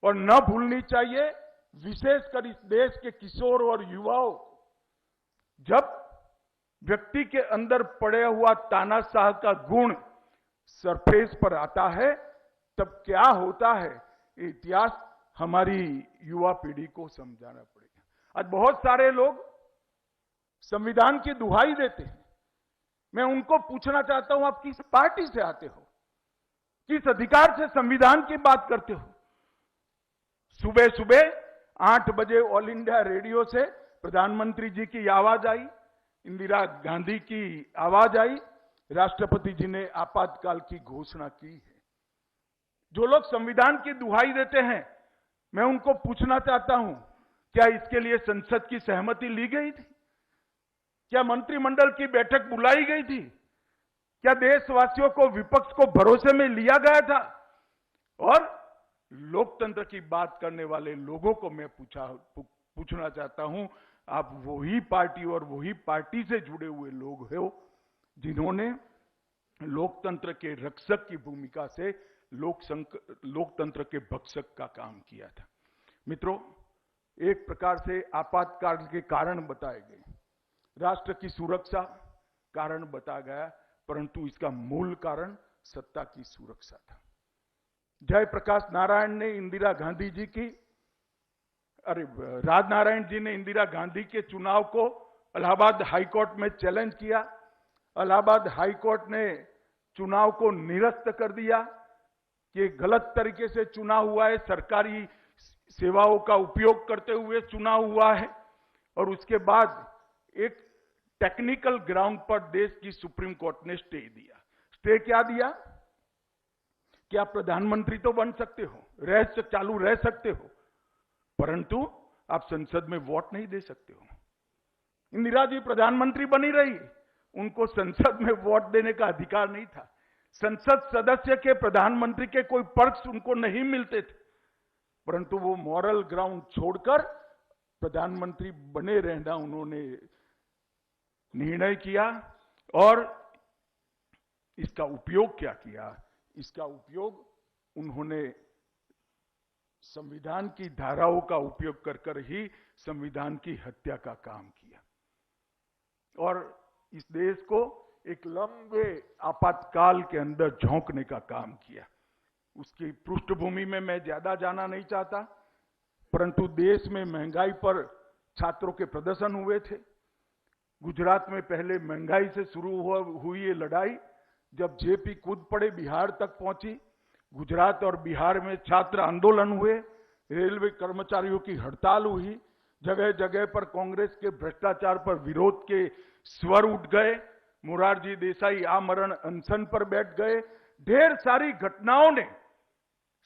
और न भूलनी चाहिए, विशेषकर इस देश के किशोर और युवाओं को। जब व्यक्ति के अंदर पड़े हुआ तानाशाह का गुण सरफेस पर आता है, तब क्या होता है, ये इतिहास हमारी युवा पीढ़ी को समझाना पड़ेगा। आज बहुत सारे लोग संविधान की दुहाई देते हैं। मैं उनको पूछना चाहता हूं, आप किस पार्टी से आते हो, किस अधिकार से संविधान की बात करते हो? सुबह सुबह 8 बजे ऑल इंडिया रेडियो से प्रधानमंत्री जी की आवाज आई, इंदिरा गांधी की आवाज आई, राष्ट्रपति जी ने आपातकाल की घोषणा की है। जो लोग संविधान की दुहाई देते हैं, मैं उनको पूछना चाहता हूं, क्या इसके लिए संसद की सहमति ली गई थी? क्या मंत्रिमंडल की बैठक बुलाई गई थी? क्या देशवासियों को, विपक्ष को भरोसे में लिया गया था? और लोकतंत्र की बात करने वाले लोगों को मैं पूछना चाहता हूं, आप वही पार्टी और वही पार्टी से जुड़े हुए लोग हो जिन्होंने लोकतंत्र के रक्षक की भूमिका से लोकतंत्र के भक्षक का काम किया था। मित्रों, एक प्रकार से आपातकाल के कारण बताए गए, राष्ट्र की सुरक्षा कारण बताया गया, परंतु इसका मूल कारण सत्ता की सुरक्षा था। जयप्रकाश नारायण ने इंदिरा गांधी जी की राजनारायण जी ने इंदिरा गांधी के चुनाव को इलाहाबाद हाईकोर्ट में चैलेंज किया। इलाहाबाद हाईकोर्ट ने चुनाव को निरस्त कर दिया कि गलत तरीके से चुनाव हुआ है, सरकारी सेवाओं का उपयोग करते हुए चुनाव हुआ है। और उसके बाद एक टेक्निकल ग्राउंड पर देश की सुप्रीम कोर्ट ने स्टे दिया। स्टे क्या दिया कि आप प्रधानमंत्री तो बन सकते हो, चालू रह सकते हो, परंतु आप संसद में वोट नहीं दे सकते हो। इंदिरा जी प्रधानमंत्री बनी रही, उनको संसद में वोट देने का अधिकार नहीं था। संसद सदस्य के, प्रधानमंत्री के कोई पर्क्स उनको नहीं मिलते थे, परंतु वो मॉरल ग्राउंड छोड़कर प्रधानमंत्री बने रहना उन्होंने निर्णय किया। और इसका उपयोग क्या किया? इसका उपयोग उन्होंने संविधान की धाराओं का उपयोग कर ही संविधान की हत्या का काम किया और इस देश को एक लंबे आपातकाल के अंदर झोंकने का काम किया। उसकी पृष्ठभूमि में मैं ज्यादा जाना नहीं चाहता, परंतु देश में महंगाई पर छात्रों के प्रदर्शन हुए थे। गुजरात में पहले महंगाई से शुरू हुई ये लड़ाई, जब जेपी कूद पड़े, बिहार तक पहुंची। गुजरात और बिहार में छात्र आंदोलन हुए, रेलवे कर्मचारियों की हड़ताल हुई, जगह जगह पर कांग्रेस के भ्रष्टाचार पर विरोध के स्वर उठ गए। मोरारजी देसाई आमरण अनशन पर बैठ गए। ढेर सारी घटनाओं ने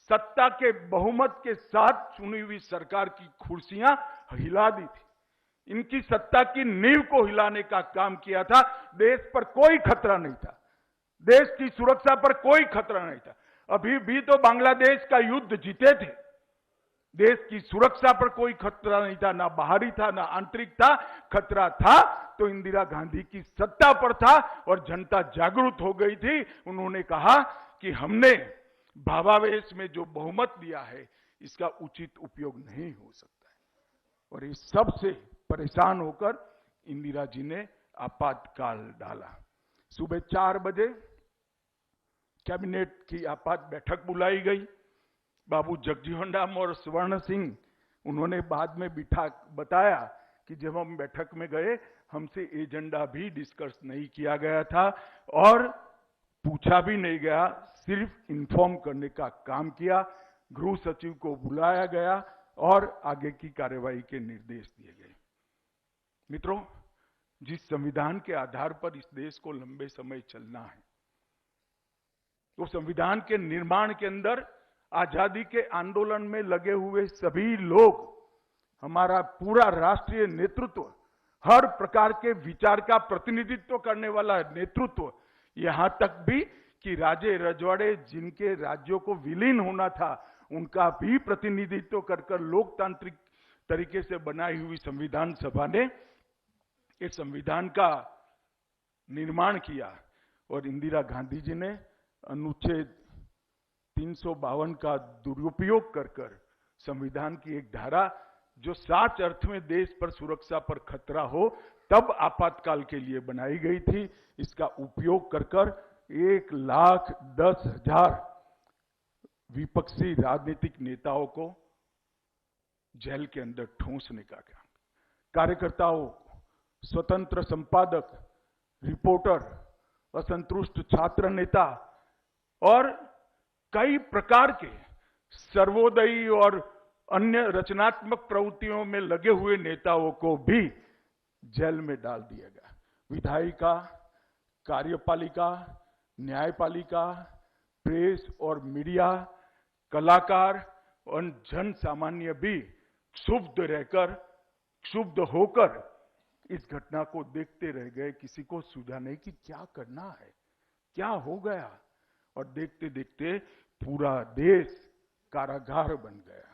सत्ता के बहुमत के साथ चुनी हुई सरकार की कुर्सियां हिला दी थी। इनकी सत्ता की नींव को हिलाने का काम किया था। देश पर कोई खतरा नहीं था, देश की सुरक्षा पर कोई खतरा नहीं था। अभी भी तो बांग्लादेश का युद्ध जीते थे, देश की सुरक्षा पर कोई खतरा नहीं था, ना बाहरी था ना आंतरिक था। खतरा था तो इंदिरा गांधी की सत्ता पर था और जनता जागरूक हो गई थी। उन्होंने कहा कि हमने भावावेश में जो बहुमत दिया है, इसका उचित उपयोग नहीं हो सकता है। और इस सब से परेशान होकर इंदिरा जी ने आपातकाल डाला। सुबह 4 बजे कैबिनेट की आपात बैठक बुलाई गई। बाबू जगजीवन राम और स्वर्ण सिंह, उन्होंने बाद में बताया कि जब हम बैठक में गए, हमसे एजेंडा भी डिस्कस नहीं किया गया था और पूछा भी नहीं गया, सिर्फ इन्फॉर्म करने का काम किया। गृह सचिव को बुलाया गया और आगे की कार्यवाही के निर्देश दिए गए। मित्रों, जिस संविधान के आधार पर इस देश को लंबे समय चलना है, तो संविधान के निर्माण के अंदर आजादी के आंदोलन में लगे हुए सभी लोग, हमारा पूरा राष्ट्रीय नेतृत्व, हर प्रकार के विचार का प्रतिनिधित्व करने वाला नेतृत्व, यहां तक भी कि राजे रजवाड़े जिनके राज्यों को विलीन होना था, उनका भी प्रतिनिधित्व कर लोकतांत्रिक तरीके से बनाई हुई संविधान सभा ने इस संविधान का निर्माण किया। और इंदिरा गांधी जी ने अनुच्छेद 352 का दुरुपयोग कर संविधान की एक धारा जो साच अर्थ में देश पर सुरक्षा पर खतरा हो तब आपातकाल के लिए बनाई गई थी। इसका उपयोग कर कर 1,10,000 विपक्षी राजनीतिक नेताओं को जेल के अंदर ठूंसने का काम, कार्यकर्ताओं, स्वतंत्र संपादक, रिपोर्टर, असंतुष्ट छात्र नेता और कई प्रकार के सर्वोदयी और अन्य रचनात्मक प्रवृत्तियों में लगे हुए नेताओं को भी जेल में डाल दिया गया। विधायिका, कार्यपालिका, न्यायपालिका, प्रेस और मीडिया, कलाकार और जन सामान्य भी क्षुब्ध होकर इस घटना को देखते रह गए। किसी को सूझा नहीं कि क्या करना है, क्या हो गया, और देखते देखते पूरा देश कारागार बन गया।